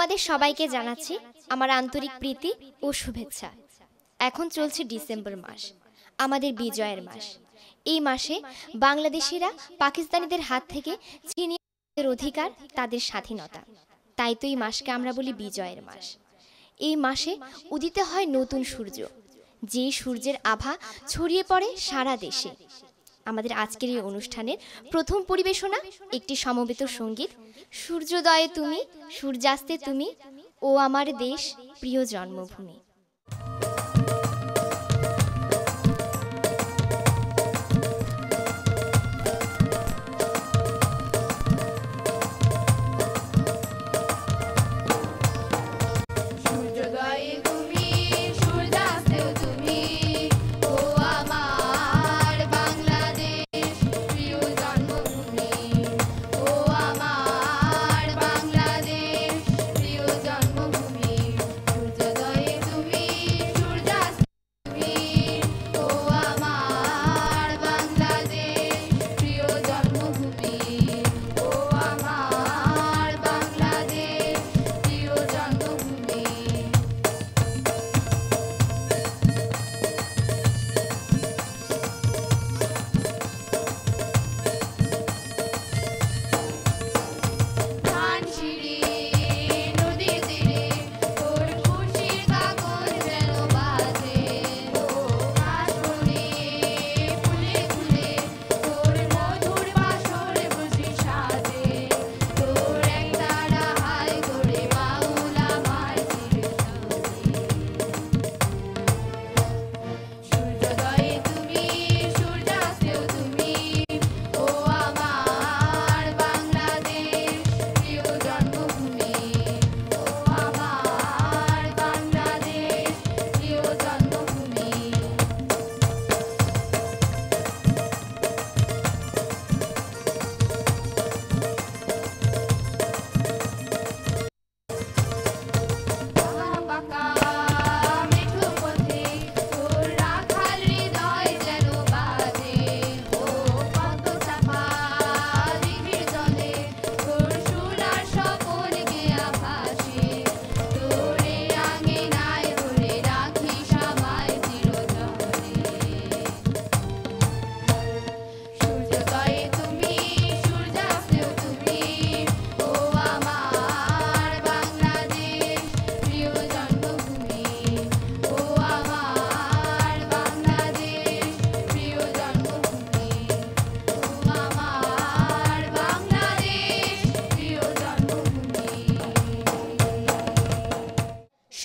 তোমাদের সবাইকে জানাচ্ছি আমার আন্তরিক প্রীতি ও শুভেচ্ছা। এখন চলছে ডিসেম্বর মাস, আমাদের বিজয়ের মাস। এই মাসে বাংলাদেশিরা পাকিস্তানিদের হাত থেকে ছিনিয়ে তাদের অধিকার, তাদের স্বাধীনতা। তাই তো এই মাসকে আমরা বলি বিজয়ের মাস। এই মাসে উদিত হয় নতুন সূর্য, যে সূর্যের আভা ছড়িয়ে পড়ে সারা দেশে। আমাদের আজকের এই অনুষ্ঠানের প্রথম পরিবেশনা একটি সমবেত সঙ্গীত, সূর্যোদয়ে তুমি, সূর্যাস্তে তুমি, ও আমার দেশ, প্রিয় জন্মভূমি।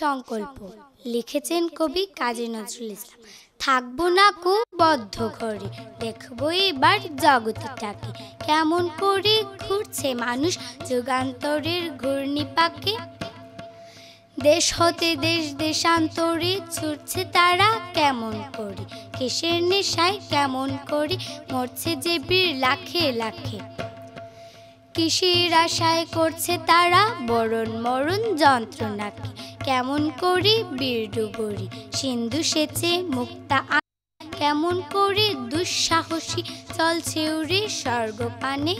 সংকল্প লিখেছেন কবি কাজী নজরুল ইসলাম। থাকবো না কো বদ্ধ ঘরে, দেখবো এবার জগৎটাকে, কেমন করে ঘুরছে মানুষ যুগান্তরের ঘূর্ণি পাকে। দেশ হতে দেশ দেশান্তরে ছুটছে তারা কেমন করে, কিসের নেশায় কেমন করে মরছে যে বীর লাখে লাখে। কিসের আশায় করছে তারা বরণ মরণ যন্ত্রণাকে, কেমন করে বীর ডুবুরি সিন্ধু সেচে মুক্তা, কেমন করে দুঃসাহসী চলছে উড়ে স্বর্গপানে।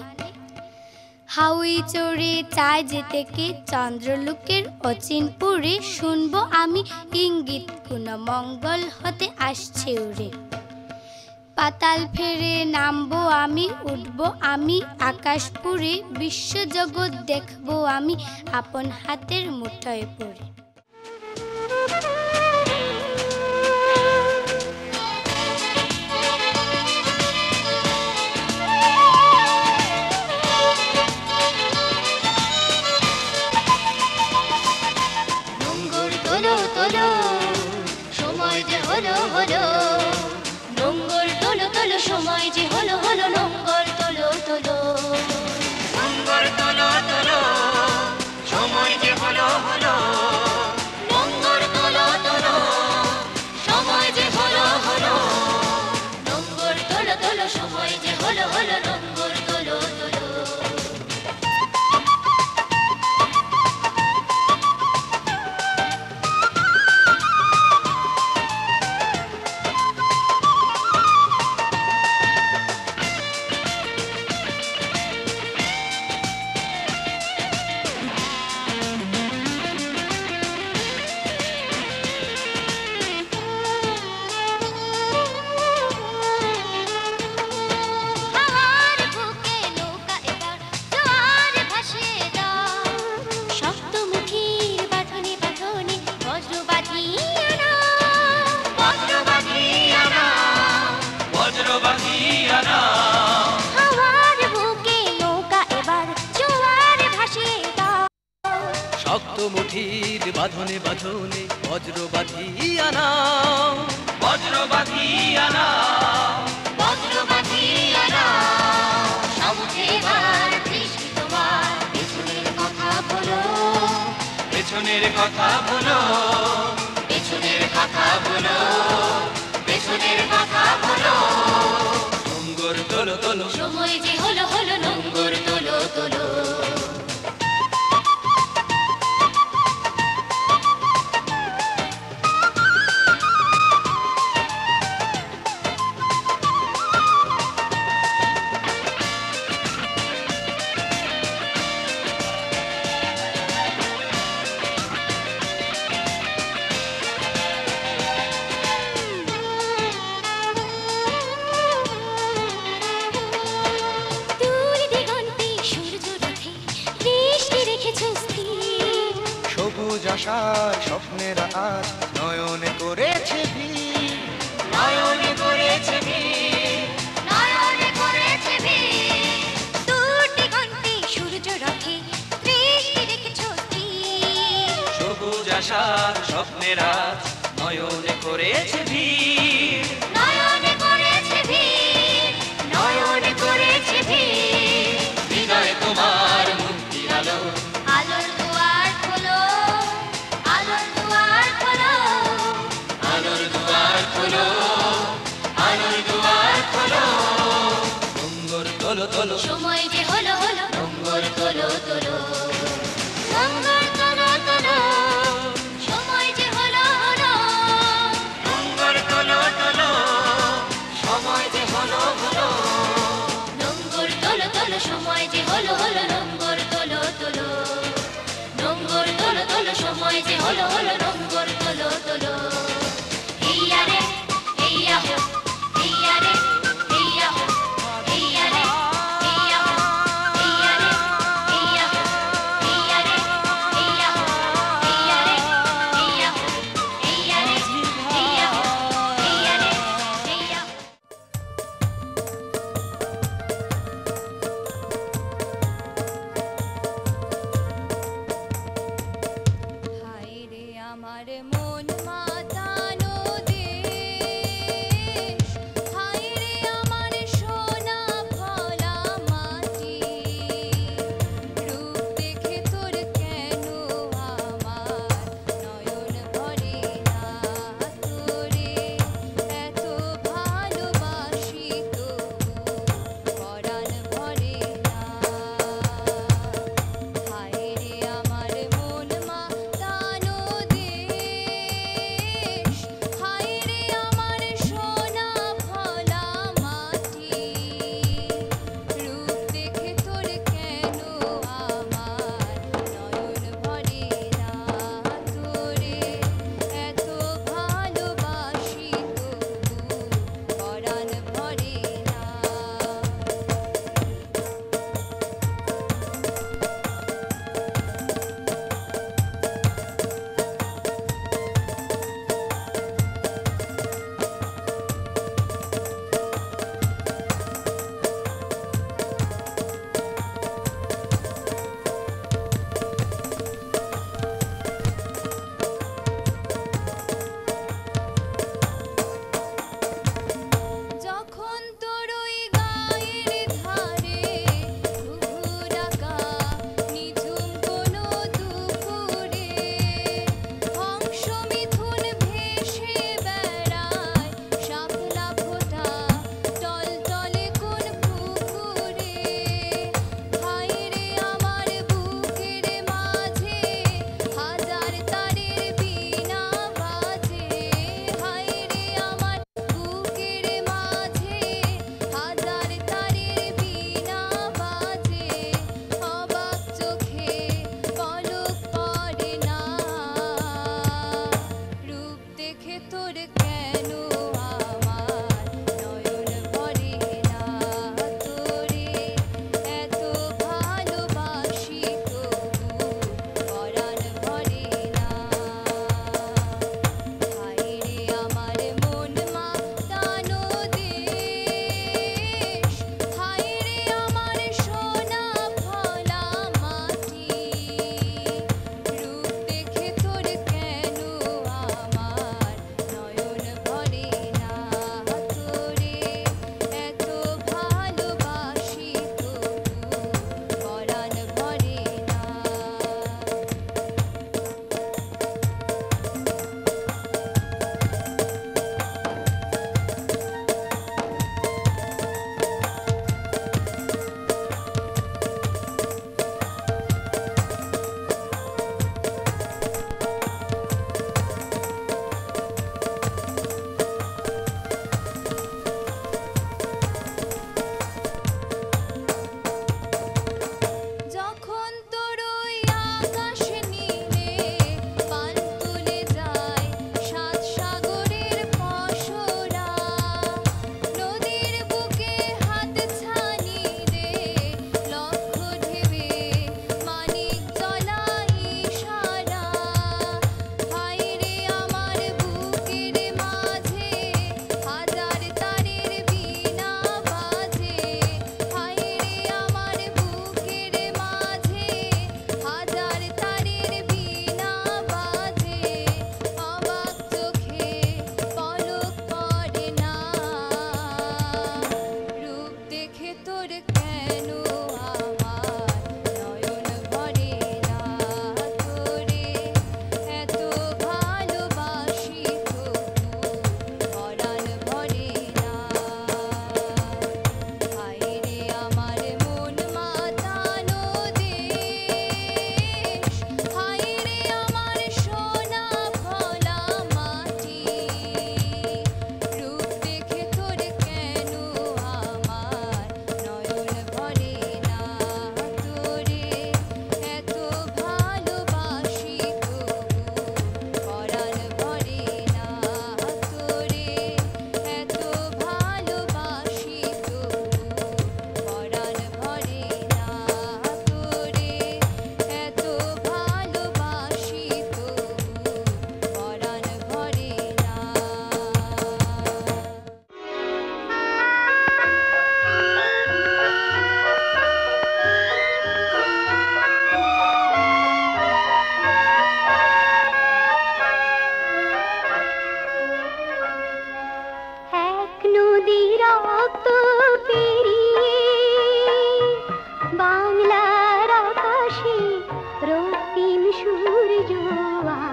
হাউই চড়ে চায় যেতে কে চন্দ্রলোকের অচিনপুরে, শুনবো আমি ইঙ্গিত কোন মঙ্গল হতে আসছে উড়ে। পাতাল ফেরে নামবো আমি, উঠবো আমি আকাশপুরে, বিশ্বজগৎ দেখবো আমি আপন হাতের মুঠোয় পড়ে। নোঙ্গর তোলো তোলো, সময় যে হলো হলো, নোঙ্গর তোলো তোলো, সময় যে হলো হলো, নোঙ্গর তোলো তোলো, নোঙ্গর তোলো তোলো, সময় যে হলো হলো, নোঙ্গর তোলো তোলো, সময় যে হলো হলো, নোঙ্গর তোলো তোলো, সময় যে হলো হলো, নোঙ্গর তোলো তোলো। মুঠির বাঁধনে বাঁধনে বজ্র বাঁধিয়া নাও, বজ্র বাঁধিয়া নাও, বজ্র বাঁধিয়া নাও। সমুখে এবার দৃষ্টি তোমার, পেছনের কথা বলো, পেছনের কথা বলো, পেছনের কথা বলো, পেছনের কথা বলো। নোঙ্গর তোলো তোলো, সময় যে হলো হলো, নোঙ্গর তোলো তোলো। দূর দিগন্তে সূর্য রথে দৃষ্টি রেখেছ স্থির, সবুজ আশার স্বপ্নের আজ নয়নে করেছে ভিড়, নয়নে করেছে ভিড়, নয়নে করেছে ভিড়। দূর দিগন্তে সূর্য রথে দৃষ্টি রেখেছ স্থির, সবুজ আশার স্বপ্নের আজ নয়নে করেছে ভিড়, নয়নে করেছে ভিড়, নয়নে করেছে ভিড়। হৃদয়ে তোমার মুক্তির আলো, আলোর দুয়ার খোলো, আলোর দুয়ার খোলো, আলোর দুয়ার খোলো, আলোর দুয়ার খোলো। নোঙ্গর তোলো তোলো, সময় যে হলো হলো, নোঙ্গর তোলো তোলো, নোঙ্গর তোলো তোলো। সময় যে হলো হলো, নোঙ্গর তোলো তোলো, সময় যে হলো হলো। নোঙ্গর তোলো তোলো। সময় যে হলো হলো, নোঙ্গর তোলো তোলো, নোঙ্গর তোলো তোলো। সময় যে হলো হলো, নোঙ্গর তোলো তোলো। হেইয়া রে হেইয়া হো, হেইয়া রে হেইয়া হো, হেইয়া রে হেইয়া হো,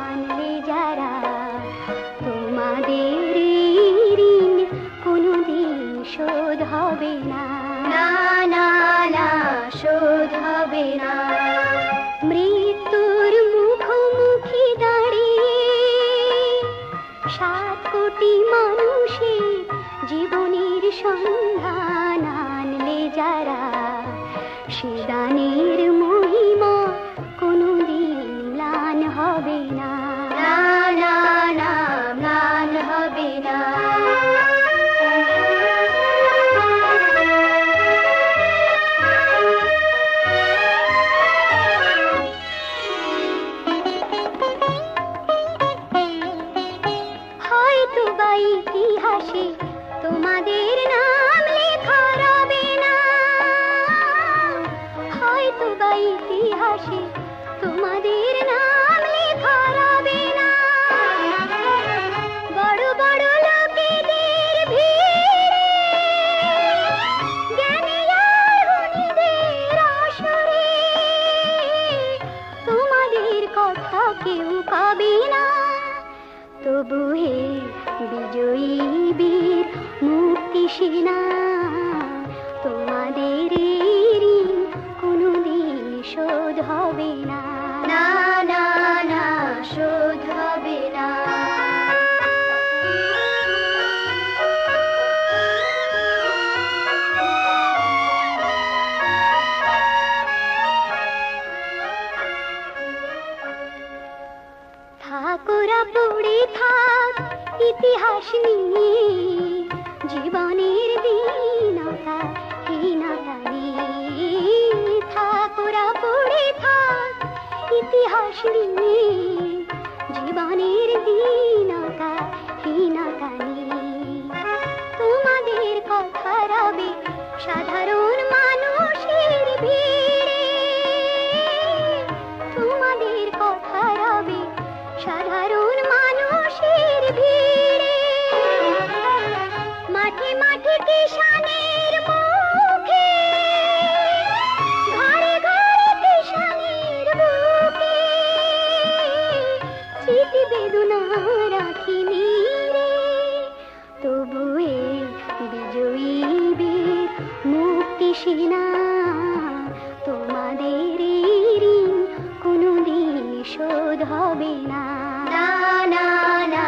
আনলে যারা, তোমাদের ঋণ কোনোদিন শোধ হবে না, না না না শোধ হবে না। মৃত্যুর মুখোমুখি দাঁড়িয়ে 7 কোটি মানুষের জীবনের সন্ধান আনলে যারা, সে দানের মহিমা কোনোদিন ম্লান হবে না, না না না ম্লান হবে না। হয়তো বা ইতিহাসে তোমাদের নাম লেখা রবে না, হয়তো বা ইতিহাসে তোমাদের নাম লেখা রবে না। বড় বড় লোকেদের ভিড়ে, জ্ঞানী আর গুণীদের আসরে, তোমাদের কথা কেউ পাবে না। তবু হে বিজয়ী বীর মুক্তি সেনা, তোমাদের ঋণ কোনোদিন শোধ হবে না, না না না শোধ হবে না। থাকোরা পড়ে থাক ইতিহাস নিয়ে, জীবনের দীনতা হীনতা নিয়ে। থাকোরা পড়ে থাক ইতিহাস নিয়ে, জীবনের দীনতা হীনতা নিয়ে। তোমাদের কথা রবে সাধারণ মানুষের ভিড়ে, তোমাদের কথা রবে সাধারণ মানুষের ভিড়ে। মাঠে মাঠে কিষানের মুখে, ঘরে ঘরে কিষানের বুকে, স্মৃতি বেদনা রাখিনি রে। তবু এ বিজয়ী বীর মুক্তি সেনা, তোমাদের ঋণ কোনোদিন শোধ হবে না, না না না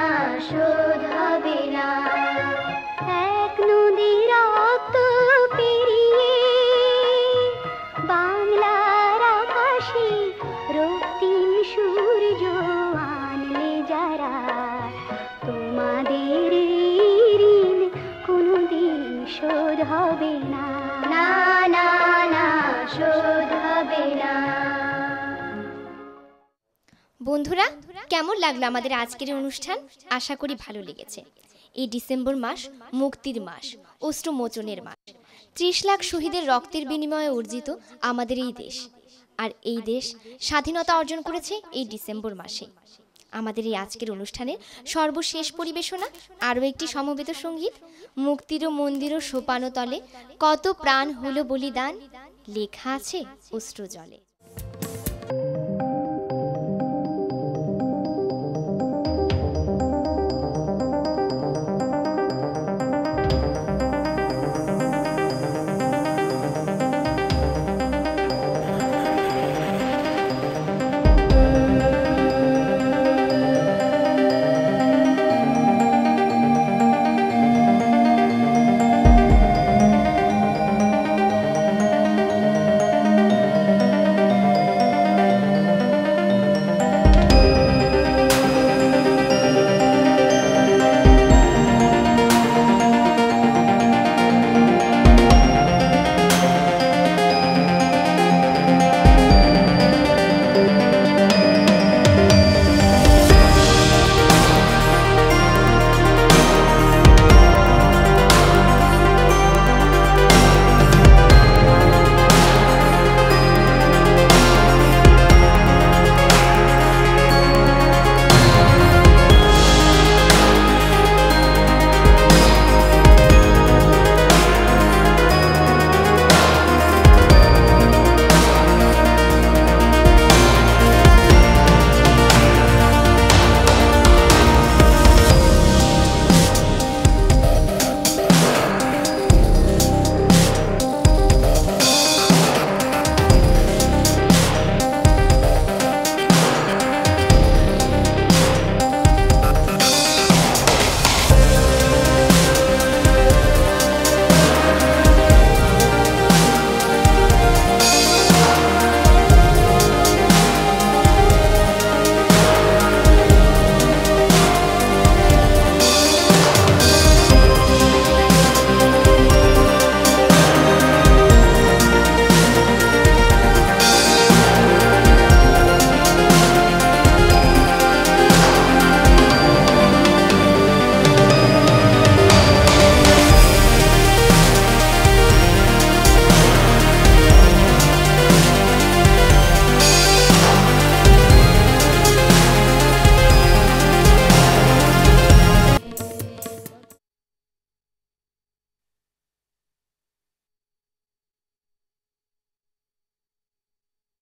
শোধ হবে না। এক নদী রক্ত পেরিয়ে বাংলার আকাশে রক্তিম সূর্য আনলে যারা, তোমাদের ঋণ কোনোদিন শোধ হবে না, না না না শোধ হবে না। বন্ধুরা, কেমন লাগলো আমাদের আজকের অনুষ্ঠান? আশা করি ভালো লেগেছে। এই ডিসেম্বর মাস মুক্তির মাস, অশ্রুমোচনের মাস। 30 লাখ শহীদের রক্তের বিনিময়ে অর্জিত আমাদের এই দেশ, আর এই দেশ স্বাধীনতা অর্জন করেছে এই ডিসেম্বর মাসে। আমাদের এই আজকের অনুষ্ঠানের সর্বশেষ পরিবেশনা আরও একটি সমবেত সঙ্গীত, মুক্তির মন্দির সোপানো তলে কত প্রাণ হলো বলিদান, লেখা আছে অশ্রু জলে।